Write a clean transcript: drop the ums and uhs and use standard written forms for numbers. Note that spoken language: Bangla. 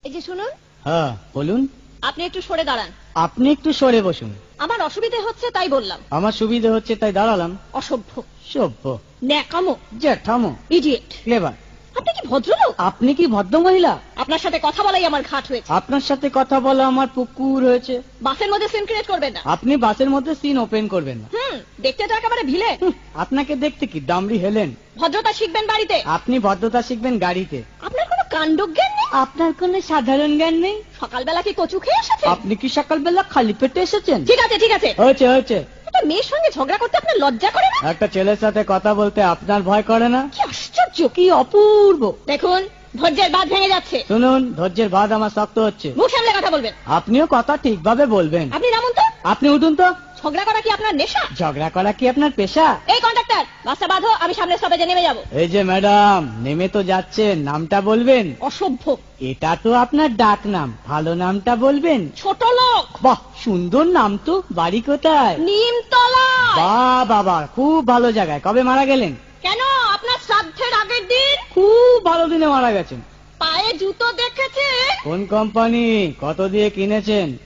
এই যে শুনুন। হ্যাঁ বলুন। আপনি একটু সরে দাঁড়ান। আপনি একটু সরে বসুন। আমার অসুবিধে হচ্ছে তাই বললাম। আমার সুবিধে হচ্ছে তাই দাঁড়ালাম। অসভ্য, সভ্য, ন্যাকামো, জ্যাঠামো, ইডিয়েট। ক্লেভার। আপনি কি ভদ্রলোক? আপনি কি ভদ্র মহিলা? আপনার সাথে কথা বলাই আমার ঘাট হয়েছে। আপনার সাথে কথা বলা আমার পুকুর হয়েছে। বাসের মধ্যে সিন ক্রিয়েট করবেন না। আপনি বাসের মধ্যে সিন ওপেন করবেন না। দেখতে তো একেবারে ভিলে। আপনাকে দেখতে কি ডামরি হেলেন? ভদ্রতা শিখবেন বাড়িতে। আপনি ভদ্রতা শিখবেন গাড়িতে। আপনার কোনো কাণ্ডজ্ঞান নেই। আপনার কোনো সাধারণ জ্ঞান নেই। সকালবেলা কি কচু খেয়ে এসেছেন? আপনি কি সকালবেলা খালি পেটে এসেছেন? ঠিক আছে ঠিক আছে, হয়েছে হয়েছে। একটা মেয়ের সঙ্গে ঝগড়া করতে আপনার লজ্জা করে না? একটা ছেলের সাথে কথা বলতে আপনার ভয় করে না? কি আশ্চর্য, কি অপূর্ব। দেখুন ধৈর্যের বাঁধ ভেঙে যাচ্ছে। শুনুন, ধৈর্যের বাঁধ আমার শক্ত হচ্ছে। মুখ সামলে কথা বলবেন। আপনিও কথা ঠিকভাবে বলবেন। আপনি নামুন তো। আপনি উঠুন তো। ঝগড়া করা কি আপনার নেশা? ঝগড়া করা কি আপনার পেশা? এই কন্ডাক্টর, বাসটা বাঁধো, আমি সামনে স্টপেজে নেমে যাব। এই যে ম্যাডাম, নেমে তো যাচ্ছেন, নামটা বলবেন। অসভ্য। এটা তো আপনার ডাক নাম, ভালো নামটা বলবেন। ছোট লোক। বাহ, সুন্দর নাম তো। বাড়ি কোথায়? নিমতলা। বাহ বাবা, খুব ভালো জায়গায়। কবে মারা গেলেন? কেন, আপনার শ্রাদ্ধের আগের দিন। খুব ভালো দিনে মারা গেছেন। পায়ে জুতো দেখেছে? কোন কোম্পানি? কত দিয়ে কিনেছেন?